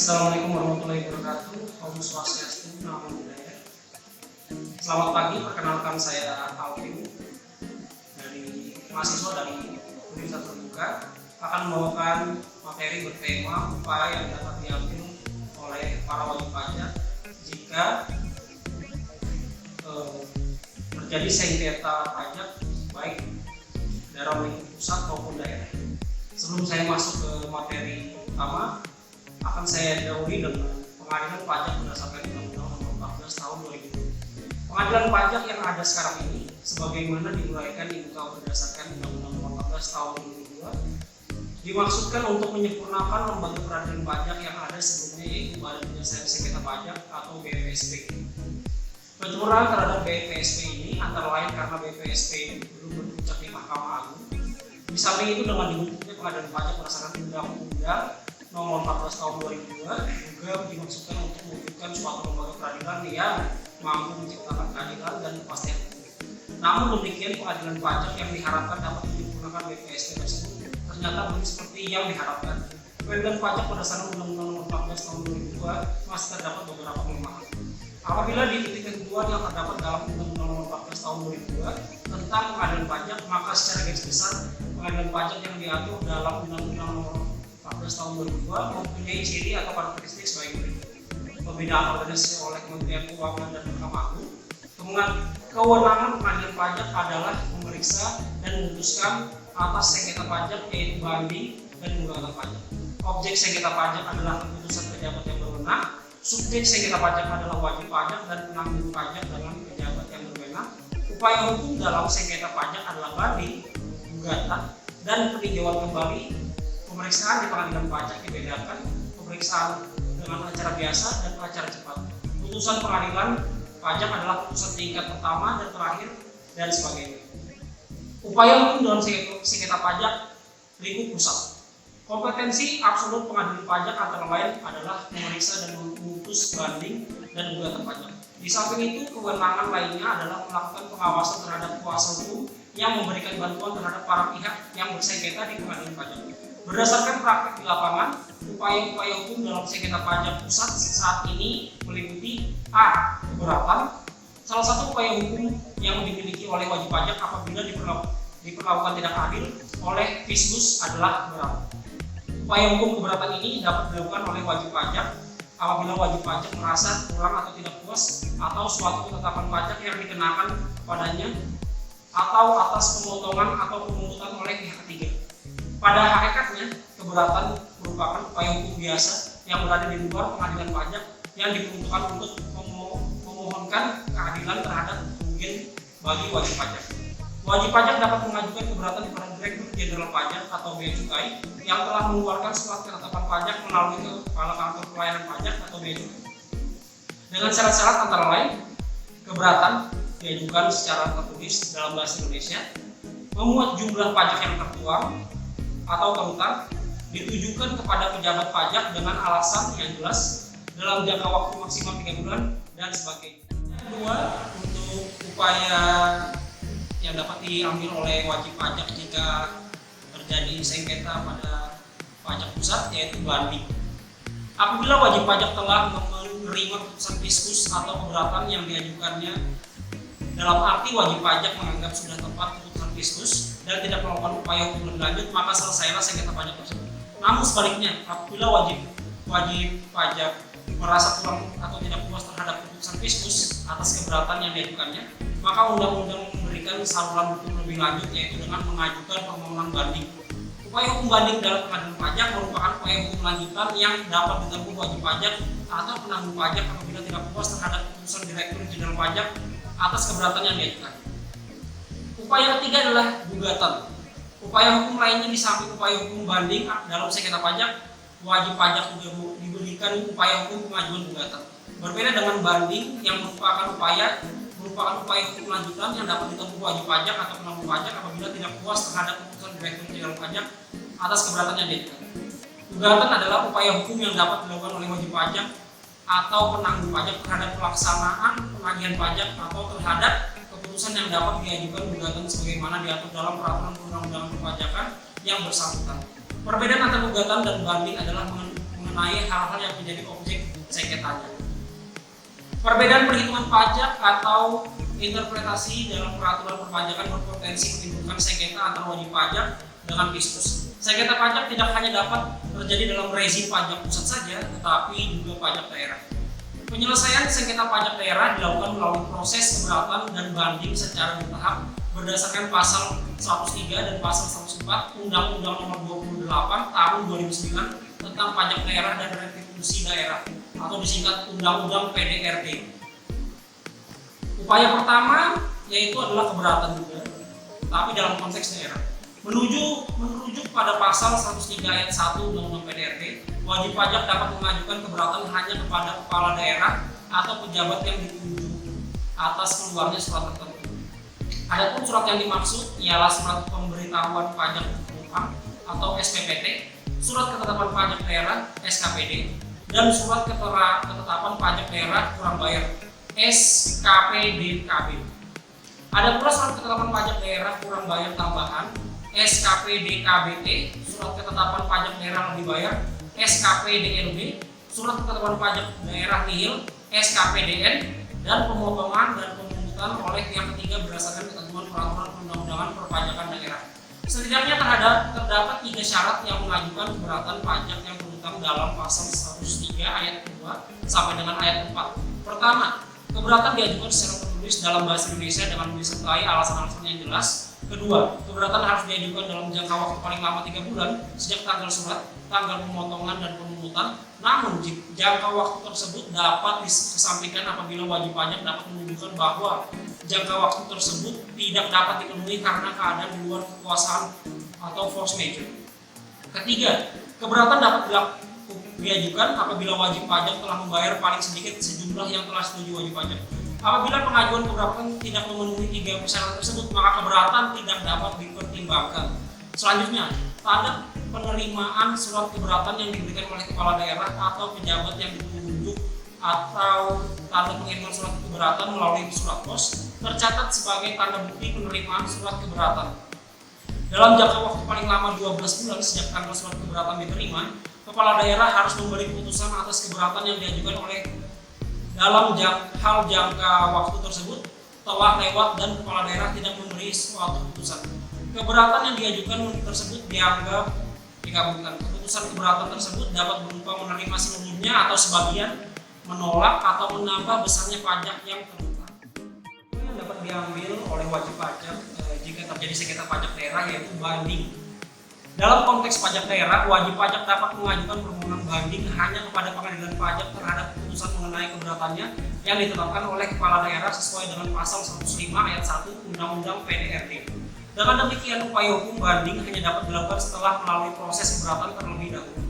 Assalamualaikum warahmatullahi wabarakatuh. Om Swastiastu, Namo Buddhaya. Selamat pagi, perkenalkan saya Alvin dari mahasiswa dari Universitas Terbuka akan membawakan materi bertema upaya yang dapat diambil oleh para wajib pajak jika terjadi sengketa pajak baik daerah lingkup pusat maupun daerah. Sebelum saya masuk ke materi utama, akan saya dahului dengan pengadilan pajak berdasarkan Undang-Undang Nomor 14 Tahun 2000. Pengadilan pajak yang ada sekarang ini, sebagaimana diuraikan di muka berdasarkan Undang-Undang Nomor 14 Tahun 2002, dimaksudkan untuk menyempurnakan lembaga peradilan pajak yang ada sebelumnya, yaitu Badan Penyelesaian Sengketa Pajak atau BPSP. Pencurang terhadap BPSP ini antara lain karena BPSP belum berpuncak di Mahkamah Agung. Di samping itu, dengan dibentuknya pengadilan pajak berdasarkan Undang-Undang Nomor 14 Tahun 2002 juga dimaksudkan untuk mewujudkan suatu lembaga peradilan yang mampu menciptakan keadilan dan kepastian hukum. Namun demikian, pengadilan pajak yang diharapkan dapat menyempurnakan BPSP tersebut ternyata belum seperti yang diharapkan. Pengadilan pajak berdasarkan Undang-Undang Nomor 14 Tahun 2002 masih terdapat beberapa kelemahan. Apabila di titik ketentuan yang terdapat dalam Undang-Undang Nomor 14 Tahun 2002 tentang pengadilan pajak, maka secara garis besar pengadilan pajak yang diatur dalam Undang-Undang Nomor 14 Tahun 2002 mempunyai ciri atau karakteristik sebagai berikut: pembinaan organisasi oleh Kementerian Keuangan dan Mahkamah Agung. Kewenangan pengadilan pajak adalah memeriksa dan memutuskan atas sengketa pajak, yaitu banding dan gugatan pajak. Objek sengketa pajak adalah keputusan pejabat yang berwenang. Subjek sengketa pajak adalah wajib pajak dan penanggung pajak dalam pejabat yang berwenang. Upaya hukum dalam sengketa pajak adalah banding, gugatan, dan peninjauan kembali. Pemeriksaan di pengadilan pajak dibedakan pemeriksaan dengan acara biasa dan acara cepat. Putusan pengadilan pajak adalah putusan tingkat pertama dan terakhir, dan sebagainya. Upaya hukum dalam sengketa pajak lingkup pusat. Kompetensi absolut pengadilan pajak antara lain adalah memeriksa dan memutus banding dan gugatan pajak. Di samping itu, kewenangan lainnya adalah melakukan pengawasan terhadap kuasa hukum yang memberikan bantuan terhadap para pihak yang bersengketa di pengadilan pajak. Berdasarkan praktik di lapangan, upaya-upaya hukum dalam sengketa pajak pusat saat ini meliputi: A. Keberatan. Salah satu upaya hukum yang dimiliki oleh wajib pajak apabila diperlakukan tidak adil oleh Fiskus adalah keberatan. Upaya hukum keberatan ini dapat dilakukan oleh wajib pajak apabila wajib pajak merasa kurang atau tidak puas atau suatu ketetapan pajak yang dikenakan kepadanya atau atas pemotongan atau pemungutan oleh pihak ketiga. Pada hakikatnya, keberatan merupakan upaya hukum biasa yang berada di luar pengadilan pajak yang diperuntukkan untuk memohonkan keadilan terhadap kerugian bagi wajib pajak. Wajib pajak dapat mengajukan keberatan kepada Direktur Jenderal Pajak atau Bea Cukai yang telah mengeluarkan surat ketetapan pajak melalui Kepala Kantor Pelayanan Pajak atau Bea Cukai. Dengan syarat-syarat antara lain, keberatan diajukan secara tertulis dalam bahasa Indonesia, memuat jumlah pajak yang tertuang atau terutang, ditujukan kepada pejabat pajak dengan alasan yang jelas dalam jangka waktu maksimal 3 bulan, dan sebagainya. Yang kedua, untuk upaya yang dapat diambil oleh wajib pajak jika terjadi sengketa pada pajak pusat, yaitu banding. Apabila wajib pajak telah menerima putusan Fiskus atau keberatan yang diajukannya, dalam arti wajib pajak menganggap sudah tepat keputusan Fiskus dan tidak melakukan upaya hukum lebih lanjut, maka selesailah sengketa pajak tersebut. Namun sebaliknya, apabila wajib pajak merasa kurang atau tidak puas terhadap keputusan Fiskus atas keberatan yang diajukannya, maka undang-undang memberikan saluran hukum lebih lanjut, yaitu dengan mengajukan permohonan banding. Upaya hukum banding dalam pengadilan pajak merupakan upaya hukum lanjutan yang dapat ditempuh wajib pajak atau penanggung pajak apabila tidak puas terhadap keputusan Direktur Jenderal Pajak atas keberatan yang diajukan. Upaya ketiga adalah gugatan. Upaya hukum lainnya di samping upaya hukum banding dalam sengketa pajak, wajib pajak juga diberikan upaya hukum pengajuan gugatan. Berbeda dengan banding yang merupakan upaya hukum lanjutan yang dapat ditempuh wajib pajak atau penanggung pajak apabila tidak puas terhadap keputusan Direktur Jenderal Pajak atas keberatan yang diajukan. Gugatan adalah upaya hukum yang dapat dilakukan oleh wajib pajak atau penanggung pajak terhadap pelaksanaan penagihan pajak atau terhadap keputusan yang dapat diajukan gugatan sebagaimana diatur dalam peraturan perundang-undangan perpajakan yang bersangkutan. Perbedaan antara gugatan dan banding adalah mengenai mengenai hal-hal yang menjadi objek sengketanya. Perbedaan perhitungan pajak atau interpretasi dalam peraturan perpajakan berpotensi menimbulkan sengketa antara wajib pajak dengan fiskus. Sengketa pajak tidak hanya dapat terjadi dalam rezim pajak pusat saja, tetapi juga pajak daerah. Penyelesaian sengketa pajak daerah dilakukan melalui proses keberatan dan banding secara bertahap berdasarkan pasal 103 dan pasal 104 Undang-Undang Nomor 28 Tahun 2009 tentang pajak daerah dan restitusi daerah atau disingkat Undang-Undang PDRD. Upaya pertama yaitu adalah keberatan juga, tapi dalam konteks daerah. Merujuk pada pasal 103 ayat 1 Undang-Undang PDRD, wajib pajak dapat mengajukan keberatan hanya kepada kepala daerah atau pejabat yang ditunjuk atas keluarnya surat tertentu. Adapun surat yang dimaksud ialah surat pemberitahuan pajak utang atau SPPT, surat ketetapan pajak daerah (SKPD), dan surat ketetapan pajak daerah kurang bayar (SKPDKB). Ada pula surat ketetapan pajak daerah kurang bayar tambahan (SKPDKBT), surat ketetapan pajak daerah lebih bayar (SKPDLB), surat ketetapan pajak daerah nihil (SKPDN), dan pemotongan dan pemungutan oleh pihak ketiga berdasarkan ketentuan peraturan perundang-undangan perpajakan daerah. Setidaknya terdapat 3 syarat yang mengajukan keberatan pajak yang terutang dalam pasal 103 ayat 2 sampai dengan ayat 4. Pertama, keberatan diajukan secara tertulis dalam bahasa Indonesia dengan disertai alasan-alasan yang jelas. Kedua, keberatan harus diajukan dalam jangka waktu paling lama 3 bulan sejak tanggal surat, tanggal pemotongan dan pemungutan. Namun, jangka waktu tersebut dapat dikesampingkan apabila wajib pajak dapat menunjukkan bahwa jangka waktu tersebut tidak dapat dipenuhi karena keadaan di luar kekuasaan atau force majeure. Ketiga, keberatan dapat diajukan apabila wajib pajak telah membayar paling sedikit sejumlah yang telah setuju wajib pajak. Apabila pengajuan keberatan tidak memenuhi 3 syarat tersebut, maka keberatan tidak dapat dipertimbangkan. Selanjutnya, tanda penerimaan surat keberatan yang diberikan oleh kepala daerah atau pejabat yang ditunjuk atau tanda pengiriman surat keberatan melalui surat pos tercatat sebagai tanda bukti penerimaan surat keberatan. Dalam jangka waktu paling lama 12 bulan sejak tanggal surat keberatan diterima, kepala daerah harus memberi keputusan atas keberatan yang diajukan oleh dalam hal jangka waktu tersebut telah lewat dan kepala daerah tidak memberi suatu keputusan. Keberatan yang diajukan tersebut dianggap dikabulkan. Keputusan keberatan tersebut dapat berupa menerima seluruhnya atau sebagian, menolak atau menambah besarnya pajak yang terutang. Yang dapat diambil oleh wajib pajak jika terjadi sengketa pajak daerah yaitu banding. Dalam konteks pajak daerah, wajib pajak dapat mengajukan permohonan banding hanya kepada pengadilan pajak terhadap keputusan mengenai keberatannya yang ditetapkan oleh kepala daerah sesuai dengan pasal 105 ayat 1 Undang-Undang PDRD. Dengan demikian, upaya hukum banding hanya dapat dilakukan setelah melalui proses keberatan terlebih dahulu.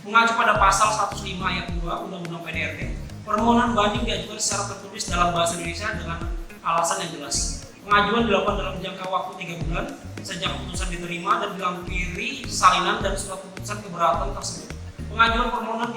Mengacu pada pasal 105 ayat 2 Undang-Undang PDRD, permohonan banding diajukan secara tertulis dalam bahasa Indonesia dengan alasan yang jelas. Pengajuan dilakukan dalam jangka waktu 3 bulan sejak keputusan diterima dan dilampiri salinan dan surat keputusan keberatan tersebut. Pengajuan permohonan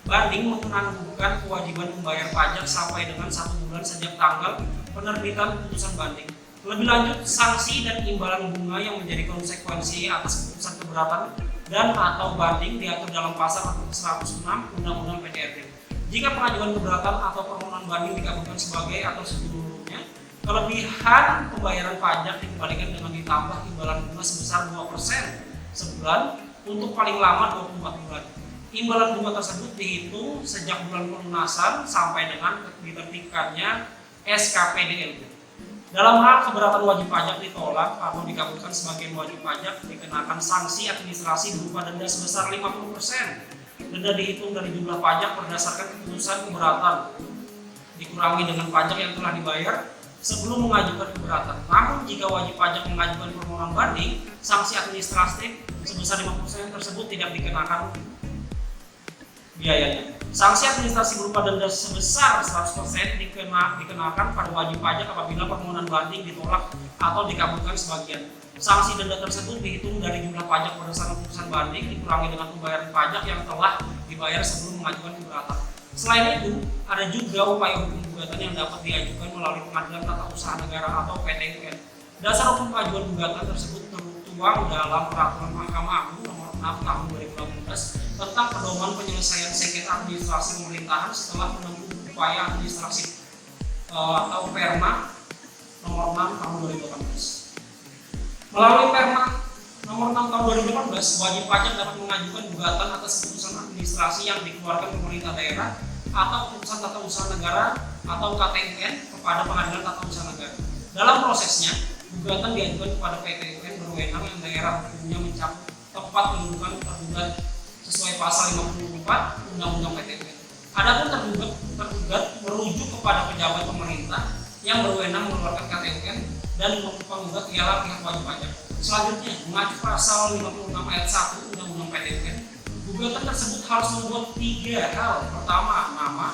banding menangguhkan kewajiban membayar pajak sampai dengan 1 bulan sejak tanggal penerbitan keputusan banding. Lebih lanjut, sanksi dan imbalan bunga yang menjadi konsekuensi atas keputusan keberatan dan atau banding diatur dalam pasal 106 Undang-Undang PDRD. Jika pengajuan keberatan atau permohonan banding dikabulkan sebagai atau sebelumnya, kelebihan pembayaran pajak dikembalikan dengan ditambah imbalan bunga sebesar 2% sebulan untuk paling lama 24 bulan. Imbalan bunga tersebut dihitung sejak bulan pelunasan sampai dengan diterbitkannya SKPDLB. Dalam hal keberatan wajib pajak ditolak atau dikabulkan sebagai wajib pajak, dikenakan sanksi administrasi berupa denda sebesar 50%. Denda dihitung dari jumlah pajak berdasarkan keputusan keberatan, dikurangi dengan pajak yang telah dibayar sebelum mengajukan keberatan. Namun jika wajib pajak mengajukan permohonan banding, sanksi administratif sebesar 50% tersebut tidak dikenakan biayanya. Sanksi administrasi berupa denda sebesar 100% dikenakan pada wajib pajak apabila permohonan banding ditolak atau dikabulkan sebagian. Sanksi denda tersebut dihitung dari jumlah pajak berdasarkan keputusan banding dikurangi dengan pembayaran pajak yang telah dibayar sebelum mengajukan keberatan. Selain itu, ada juga upaya hukum gugatan yang dapat diajukan melalui Pengadilan Tata Usaha Negara atau PT UN. Dasar hukum pengajuan gugatan tersebut tertuang dalam Peraturan Mahkamah Agung Nomor 6 Tahun 2018 tentang pedoman penyelesaian sengketa administrasi pemerintahan setelah menempuh upaya administrasi atau Perma Nomor 6 Tahun 2018. Melalui Perma Nomor 6 Tahun 2018, wajib pajak dapat mengajukan gugatan atas keputusan administrasi yang dikeluarkan pemerintah daerah atau keputusan tata usaha negara atau KTUN kepada Pengadilan Tata Usaha Negara. Dalam prosesnya, gugatan diajukan kepada PTUN berwenang yang daerah hukumnya mencakup tempat kedudukan tergugat sesuai pasal 54 Undang-Undang PTUN. Adapun tergugat merujuk kepada pejabat pemerintah yang berwenang mengeluarkan KTUN dan penggugat ialah pihak wajib pajak. Selanjutnya, mengacu pasal 56 ayat 1 Undang-Undang PTUN, gugatan tersebut harus membuat 3 hal. Pertama, nama,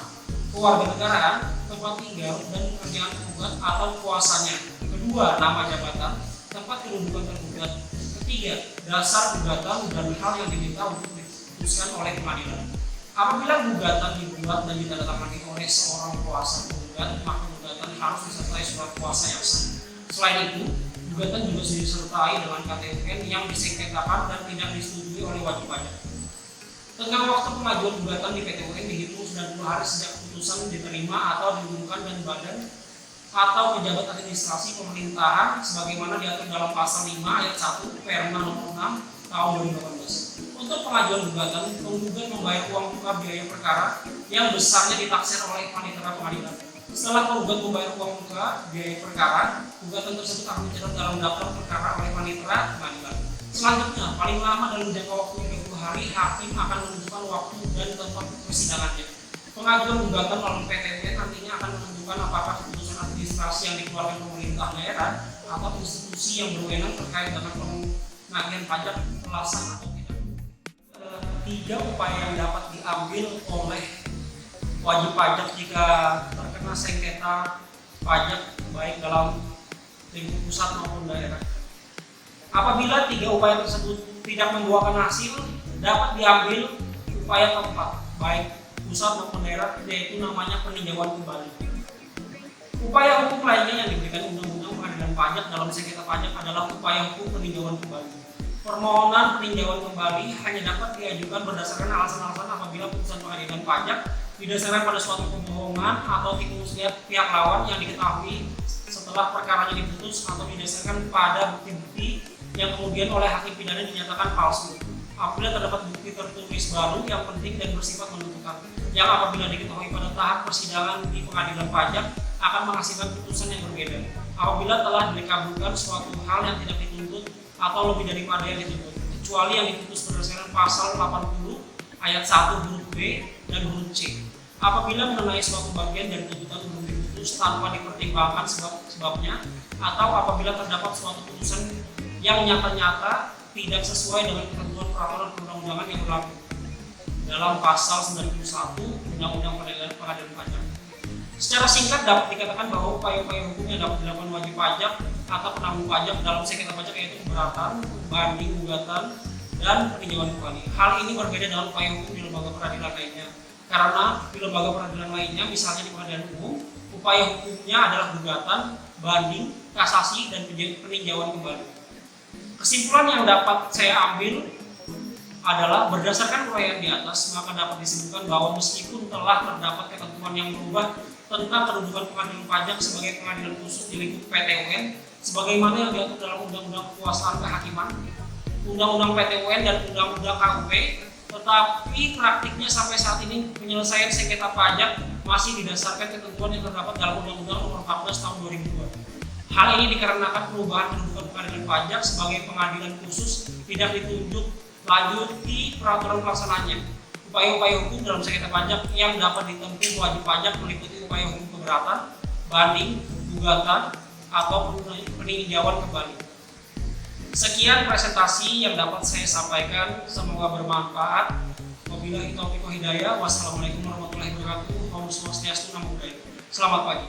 kewarganegaraan, tempat tinggal, dan pekerjaan tergugat atau kuasanya. Kedua, nama jabatan, tempat kedudukan tergugat. Ketiga, dasar gugatan dan hal yang diminta untuk diputuskan oleh pengadilan. Apabila gugatan dibuat dan ditandatangani oleh seorang kuasa penggugat, maka gugatan harus disertai surat kuasa yang sah. Selain itu, gugatan juga disertai dengan KTUN yang disengketakan dan tidak disetujui oleh wajib pajak. Tenggang waktu pengajuan gugatan di PTUN dihitung 90 hari sejak keputusan diterima atau diumumkan dan badan atau pejabat administrasi pemerintahan sebagaimana diatur dalam pasal 5 ayat 1 Perma Nomor 6 Tahun 2018. Untuk pengajuan gugatan, penggugat membayar uang muka biaya perkara yang besarnya ditaksir oleh panitera pengadilan. Setelah penggugat membayar uang muka biaya perkara, gugatan tersebut akan dicatat dalam daftar perkara oleh panitera pengadilan. Selanjutnya, paling lama dalam jangka waktu 30 hari, hakim akan menentukan waktu dan tempat persidangannya. Pengajuan gugatan melalui PTUN nantinya akan menentukan apakah keputusan administrasi yang dikeluarkan pemerintah daerah atau institusi yang berwenang terkait dengan penagihan pajak terlaksana atau tidak. 3 upaya yang dapat diambil oleh wajib pajak jika terkena sengketa pajak baik dalam lingkup pusat maupun daerah. Apabila 3 upaya tersebut tidak membuahkan hasil, dapat diambil upaya keempat, baik pusat maupun daerah, yaitu namanya peninjauan kembali. Upaya hukum lainnya yang diberikan Undang-Undang Pengadilan Pajak dalam sengketa pajak adalah upaya hukum peninjauan kembali. Permohonan peninjauan kembali hanya dapat diajukan berdasarkan alasan-alasan apabila putusan pengadilan pajak didasarkan pada suatu kebohongan atau tipu muslihat pihak lawan yang diketahui setelah perkaranya diputus atau didasarkan pada bukti-bukti yang kemudian oleh hakim pidana dinyatakan palsu. Apabila terdapat bukti tertulis baru yang penting dan bersifat menentukan, yang apabila diketahui pada tahap persidangan di pengadilan pajak akan menghasilkan putusan yang berbeda. Apabila telah dikabulkan suatu hal yang tidak dituntut atau lebih daripada yang dituntut, kecuali yang diputus berdasarkan pasal 80 ayat 1 huruf B dan huruf C. Apabila mengenai suatu bagian dari tuntutan belum diputus tanpa dipertimbangkan sebabnya, atau apabila terdapat suatu putusan yang nyata-nyata tidak sesuai dengan ketentuan peraturan perundang-undangan yang berlaku dalam pasal 91 Undang-Undang Pengadilan Pajak. Secara singkat dapat dikatakan bahwa upaya-upaya hukum yang dapat dilakukan wajib pajak atau penanggung pajak dalam sengketa pajak yaitu keberatan, banding, gugatan, dan peninjauan kembali. Hal ini berbeda dengan upaya hukum di lembaga peradilan lainnya. Karena di lembaga peradilan lainnya, misalnya di pengadilan umum, upaya hukumnya adalah gugatan, banding, kasasi, dan peninjauan kembali. Kesimpulan yang dapat saya ambil adalah berdasarkan uraian di atas, maka dapat disebutkan bahwa meskipun telah terdapat ketentuan yang berubah tentang kedudukan pengadilan pajak sebagai pengadilan khusus di lingkup PTUN, sebagaimana yang diatur dalam Undang-Undang Kekuasaan Kehakiman, Undang-Undang PTUN, dan Undang-Undang KUP, tetapi praktiknya sampai saat ini penyelesaian sengketa pajak masih didasarkan ketentuan yang terdapat dalam Undang-Undang Nomor 14 Tahun 2002. Hal ini dikarenakan perubahan kedudukan pengadilan pajak sebagai pengadilan khusus tidak ditunjuk lanjuti peraturan pelaksanaannya. Upaya-upaya hukum dalam sengketa pajak yang dapat ditempuh wajib pajak meliputi upaya hukum keberatan, banding, gugatan, atau peninjauan kembali. Sekian presentasi yang dapat saya sampaikan, semoga bermanfaat. Wabillahi taufiq wal hidayah. Wassalamualaikum warahmatullahi wabarakatuh. Om Swastiastu, Namo Buddhaya. Selamat pagi.